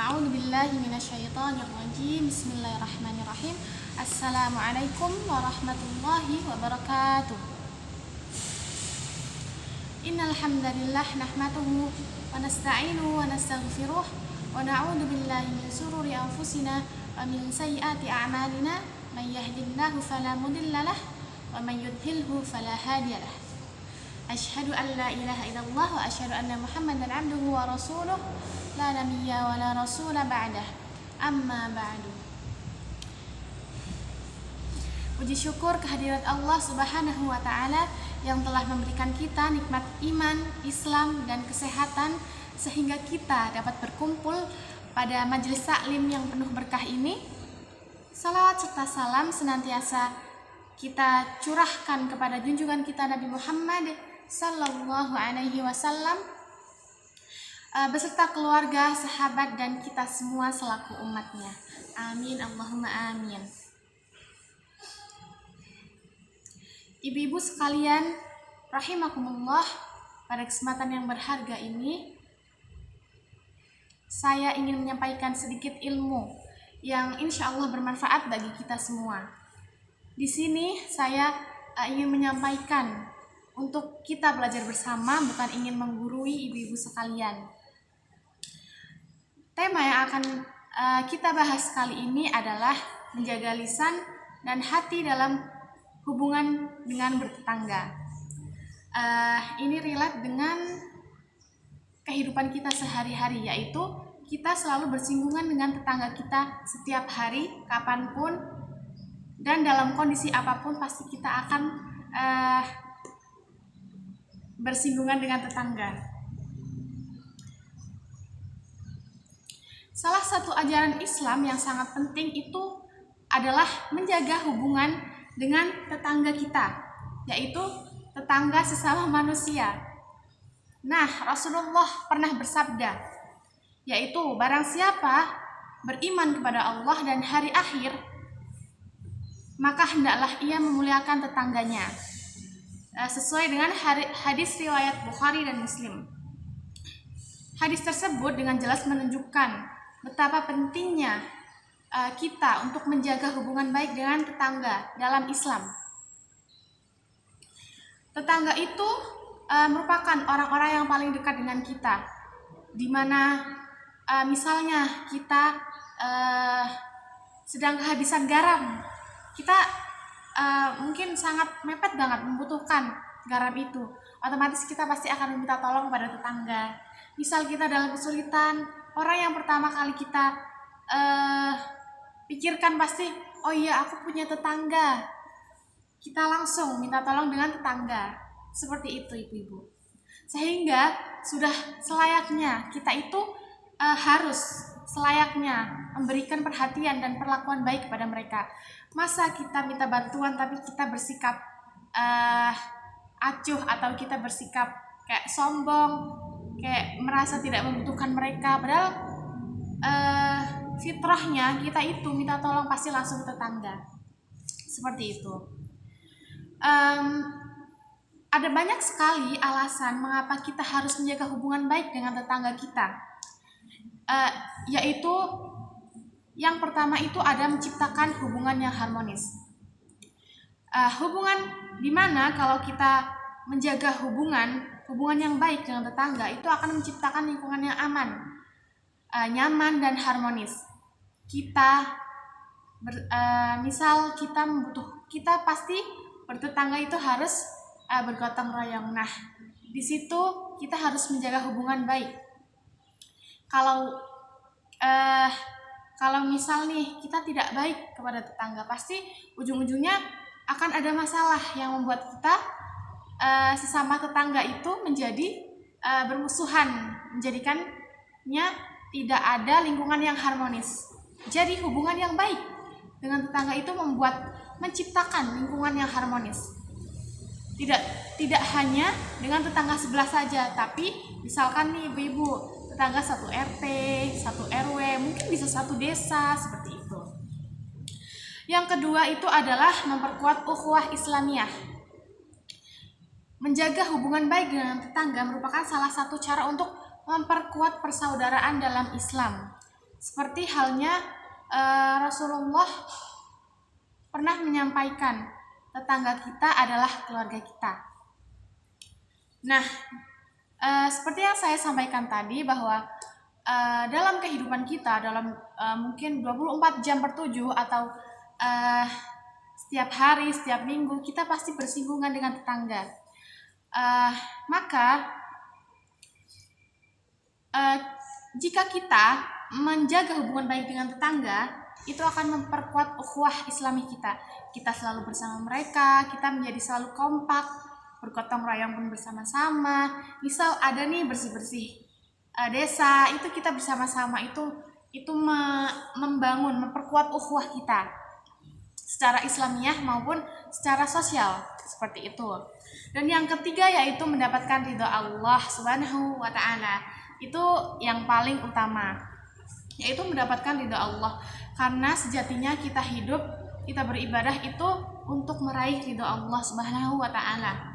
A'udzu billahi minasyaitonir rajim. Bismillahirrahmanirrahim. Assalamualaikum warahmatullahi wabarakatuh. Innal hamdalillah nahmaduhu wa nasta'inuhu wa nastaghfiruh wa na'udzu billahi min shururi anfusina wa min sayyiati a'malina. May yahdihillahu fala mudilla lahu wa may yudhlilhu fala hadiya lahu. Asyhadu an la ilaha illallah wa asyhadu anna Muhammadan abduhu wa rasuluh la nabiyya wa la rasula ba'dah. Amma ba'du. Puji syukur kehadirat Allah Subhanahu wa taala yang telah memberikan kita nikmat iman, Islam dan kesehatan sehingga kita dapat berkumpul pada majelis taklim yang penuh berkah ini. Salawat serta salam senantiasa kita curahkan kepada junjungan kita Nabi Muhammad sallallahu alaihi wasallam beserta keluarga, sahabat dan kita semua selaku umatnya. Amin Allahumma amin. Ibu-ibu sekalian rahimakumullah, pada kesempatan yang berharga ini saya ingin menyampaikan sedikit ilmu yang insya Allah bermanfaat bagi kita semua. Di sini saya ingin menyampaikan untuk kita belajar bersama, bukan ingin menggurui ibu-ibu sekalian. Tema yang akan kita bahas kali ini adalah menjaga lisan dan hati dalam hubungan dengan bertetangga. Ini relate dengan kehidupan kita sehari-hari, yaitu kita selalu bersinggungan dengan tetangga kita setiap hari, kapanpun, dan dalam kondisi apapun pasti kita akan bersinggungan dengan tetangga. Salah satu ajaran Islam yang sangat penting itu adalah menjaga hubungan dengan tetangga kita, yaitu tetangga sesama manusia. Nah, Rasulullah pernah bersabda, yaitu barang siapa beriman kepada Allah dan hari akhir, maka hendaklah ia memuliakan tetangganya. Sesuai dengan hadis riwayat Bukhari dan Muslim. Hadis tersebut dengan jelas menunjukkan betapa pentingnya kita untuk menjaga hubungan baik dengan tetangga dalam Islam. Tetangga itu merupakan orang-orang yang paling dekat dengan kita, di mana misalnya kita sedang kehabisan garam, kita mungkin sangat mepet banget membutuhkan garam itu, otomatis kita pasti akan meminta tolong kepada tetangga. Misal kita dalam kesulitan, orang yang pertama kali kita pikirkan pasti, oh iya aku punya tetangga, kita langsung minta tolong dengan tetangga. Seperti itu ibu-ibu. Sehingga sudah selayaknya kita itu harus selayaknya memberikan perhatian dan perlakuan baik kepada mereka. Masa kita minta bantuan tapi kita bersikap acuh atau kita bersikap kayak sombong, kayak merasa tidak membutuhkan mereka, padahal fitrahnya kita itu minta tolong pasti langsung ke tetangga. Seperti itu. Ada banyak sekali alasan mengapa kita harus menjaga hubungan baik dengan tetangga kita. Yaitu yang pertama itu ada menciptakan hubungan yang harmonis. Hubungan dimana kalau kita menjaga hubungan yang baik dengan tetangga itu akan menciptakan lingkungan yang aman, nyaman dan harmonis. Misal kita pasti bertetangga itu harus bergotong royong. Nah, di situ kita harus menjaga hubungan baik. Kalau misal nih kita tidak baik kepada tetangga, pasti ujung-ujungnya akan ada masalah yang membuat kita sesama tetangga itu menjadi bermusuhan, menjadikannya tidak ada lingkungan yang harmonis. Jadi hubungan yang baik dengan tetangga itu menciptakan lingkungan yang harmonis. Tidak hanya dengan tetangga sebelah saja, tapi misalkan nih ibu-ibu, tetangga satu RT, satu RW, mungkin bisa satu desa, seperti itu. Yang kedua itu adalah memperkuat ukhuwah Islamiyah. Menjaga hubungan baik dengan tetangga merupakan salah satu cara untuk memperkuat persaudaraan dalam Islam. Seperti halnya Rasulullah pernah menyampaikan, tetangga kita adalah keluarga kita. Nah, seperti yang saya sampaikan tadi bahwa dalam kehidupan kita, dalam mungkin 24 jam per 7 atau setiap hari, setiap minggu, kita pasti bersinggungan dengan tetangga. Maka jika kita menjaga hubungan baik dengan tetangga, itu akan memperkuat ukhuwah Islami kita. Kita selalu bersama mereka, kita menjadi selalu kompak, bergotong royong pun bersama-sama. Misal ada nih bersih-bersih desa, itu kita bersama-sama, itu membangun, memperkuat ukhuwah kita secara Islamiyah maupun secara sosial, seperti itu. Dan yang ketiga yaitu mendapatkan ridho Allah Subhanahu wa Ta'ala. Itu yang paling utama, yaitu mendapatkan ridho Allah, karena sejatinya kita hidup, kita beribadah itu untuk meraih ridho Allah Subhanahu wa Ta'ala.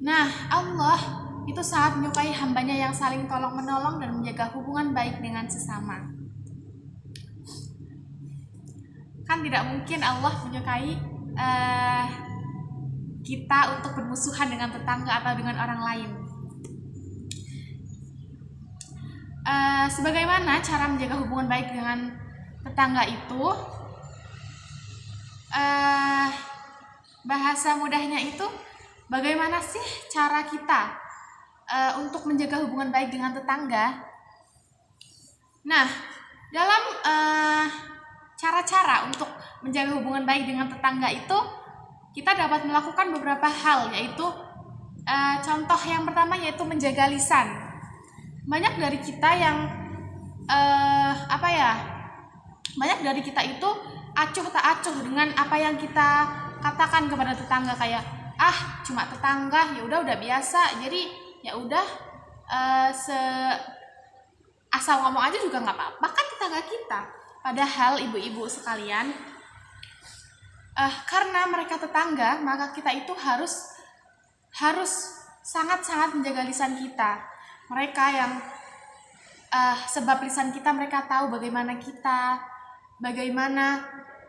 Nah, Allah itu sangat menyukai hambanya yang saling tolong menolong dan menjaga hubungan baik dengan sesama. Kan tidak mungkin Allah menyukai kita untuk bermusuhan dengan tetangga atau dengan orang lain. Sebagaimana cara menjaga hubungan baik dengan tetangga itu, bahasa mudahnya itu, bagaimana sih cara kita untuk menjaga hubungan baik dengan tetangga? Nah, dalam cara-cara untuk menjaga hubungan baik dengan tetangga itu, kita dapat melakukan beberapa hal, yaitu contoh yang pertama yaitu menjaga lisan. Banyak dari kita yang banyak dari kita itu acuh tak acuh dengan apa yang kita katakan kepada tetangga, kayak cuma tetangga, ya udah biasa, jadi ya udah asal ngomong aja juga nggak apa-apa kan tetangga kita. Padahal ibu-ibu sekalian, karena mereka tetangga, maka kita itu harus sangat-sangat menjaga lisan kita. Mereka yang sebab lisan kita, mereka tahu bagaimana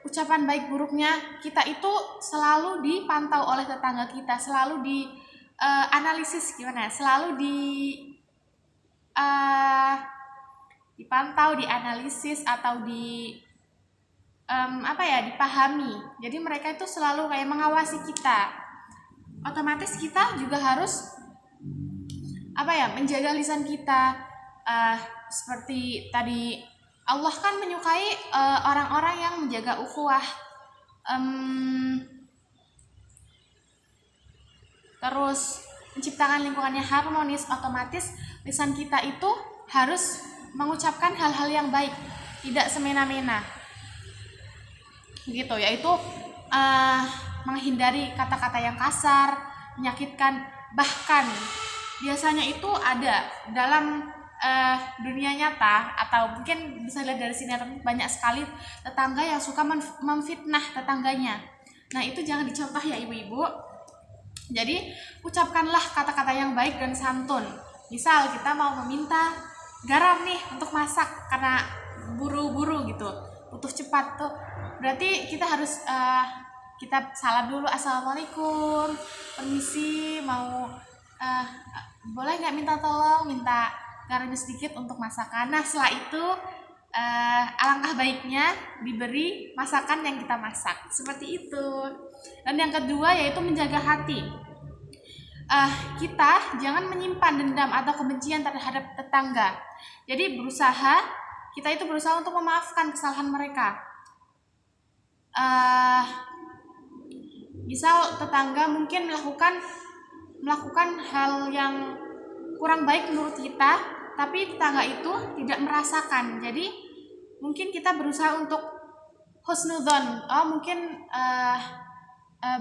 ucapan baik buruknya kita itu selalu dipantau oleh tetangga kita, selalu dianalisis selalu dipantau, dianalisis atau dipahami. Jadi mereka itu selalu kayak mengawasi kita. Otomatis kita juga harus menjaga lisan kita. Seperti tadi, Allah kan menyukai orang-orang yang menjaga ukhuwah, terus menciptakan lingkungannya harmonis. Otomatis lisan kita itu harus mengucapkan hal-hal yang baik, tidak semena-mena gitu, yaitu menghindari kata-kata yang kasar, menyakitkan. Bahkan biasanya itu ada dalam dunia nyata, atau mungkin bisa lihat dari sinetron, banyak sekali tetangga yang suka memfitnah tetangganya. Nah, itu jangan dicontoh ya ibu-ibu. Jadi ucapkanlah kata-kata yang baik dan santun. Misal kita mau meminta garam nih untuk masak karena buru-buru gitu, butuh cepat tuh, berarti kita harus kita salam dulu, assalamualaikum, permisi, mau boleh nggak minta tolong, minta garamnya sedikit untuk masakan. Nah, setelah itu alangkah baiknya diberi masakan yang kita masak, seperti itu. Dan yang kedua yaitu menjaga hati. Kita jangan menyimpan dendam atau kebencian terhadap tetangga. Jadi kita itu berusaha untuk memaafkan kesalahan mereka. Misal tetangga mungkin melakukan hal yang kurang baik menurut kita, tapi tetangga itu tidak merasakan. Jadi mungkin kita berusaha untuk husnudzon. Mungkin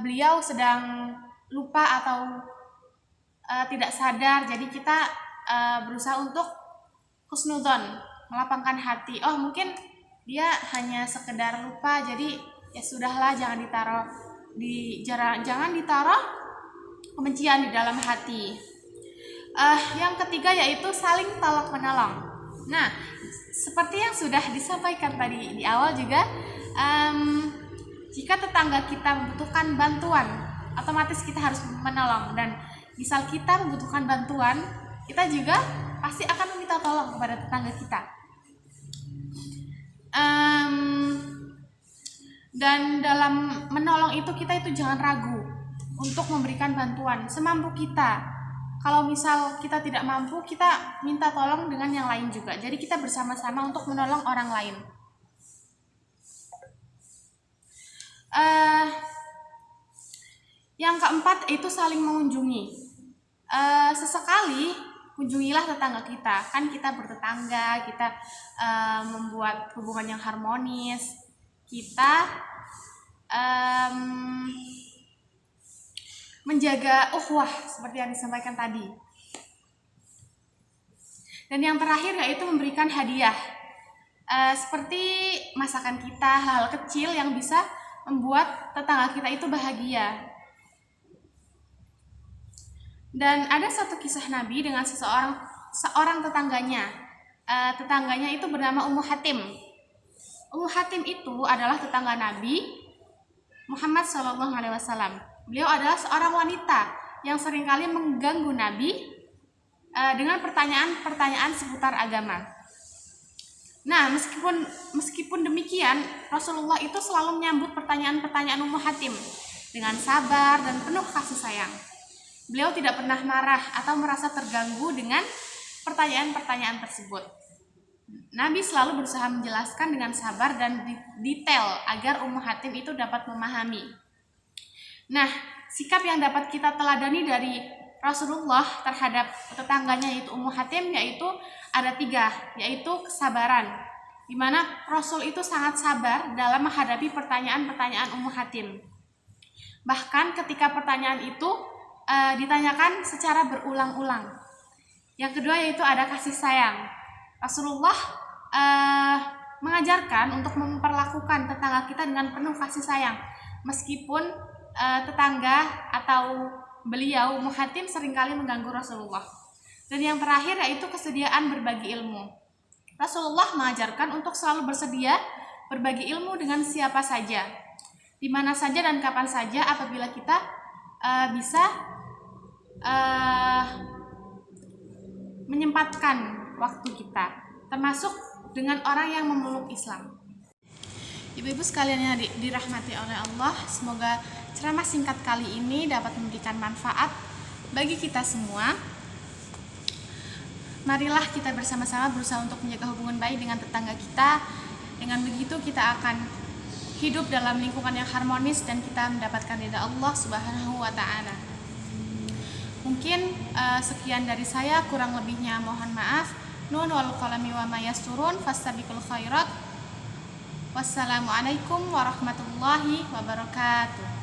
beliau sedang lupa atau tidak sadar. Jadi kita berusaha untuk husnudzon, melapangkan hati. Mungkin dia hanya sekedar lupa, jadi ya sudahlah, jangan ditaruh kebencian di dalam hati. Yang ketiga yaitu saling tolong menolong. Nah, seperti yang sudah disampaikan tadi di awal juga, jika tetangga kita membutuhkan bantuan, otomatis kita harus menolong. Dan misal kita membutuhkan bantuan, kita juga pasti akan meminta tolong kepada tetangga kita. Dan dalam menolong itu kita jangan ragu untuk memberikan bantuan semampu kita. Kalau misal kita tidak mampu, kita minta tolong dengan yang lain juga. Jadi kita bersama-sama untuk menolong orang lain. Yang keempat itu saling mengunjungi. Sesekali kunjungilah tetangga kita. Kan kita bertetangga, kita membuat hubungan yang harmonis. Kita menjaga ukhuwah seperti yang disampaikan tadi. Dan yang terakhir yaitu memberikan hadiah, seperti masakan kita, hal-hal kecil yang bisa membuat tetangga kita itu bahagia. Dan ada satu kisah Nabi dengan seorang tetangganya. Tetangganya itu bernama Ummu Hatim. Ummu Hatim itu adalah tetangga Nabi Muhammad SAW. Beliau adalah seorang wanita yang seringkali mengganggu Nabi dengan pertanyaan-pertanyaan seputar agama. Nah, meskipun demikian, Rasulullah itu selalu menyambut pertanyaan-pertanyaan Ummu Hatim dengan sabar dan penuh kasih sayang. Beliau tidak pernah marah atau merasa terganggu dengan pertanyaan-pertanyaan tersebut. Nabi selalu berusaha menjelaskan dengan sabar dan detail agar Ummu Hatim itu dapat memahami. Nah, sikap yang dapat kita teladani dari Rasulullah terhadap tetangganya yaitu Ummu Hatim yaitu ada 3, yaitu kesabaran, di mana Rasul itu sangat sabar dalam menghadapi pertanyaan-pertanyaan Ummu Hatim. Bahkan ketika pertanyaan itu ditanyakan secara berulang-ulang. Yang kedua yaitu ada kasih sayang. Rasulullah mengajarkan untuk memperlakukan tetangga kita dengan penuh kasih sayang, meskipun tetangga atau beliau Ummu Hatim seringkali mengganggu Rasulullah. Dan yang terakhir yaitu kesediaan berbagi ilmu. Rasulullah mengajarkan untuk selalu bersedia berbagi ilmu dengan siapa saja, di mana saja dan kapan saja apabila kita bisa menyempatkan waktu kita, termasuk dengan orang yang memeluk Islam. Ibu-ibu sekalian yang dirahmati oleh Allah, semoga ceramah singkat kali ini dapat memberikan manfaat bagi kita semua. Marilah kita bersama-sama berusaha untuk menjaga hubungan baik dengan tetangga kita. Dengan begitu kita akan hidup dalam lingkungan yang harmonis dan kita mendapatkan ridha Allah Subhanahu wa Ta'ala. Mungkin sekian dari saya, kurang lebihnya mohon maaf. Nun wal qalami wa ma yasturun fastabiqul khairat. Wassalamualaikum warahmatullahi wabarakatuh.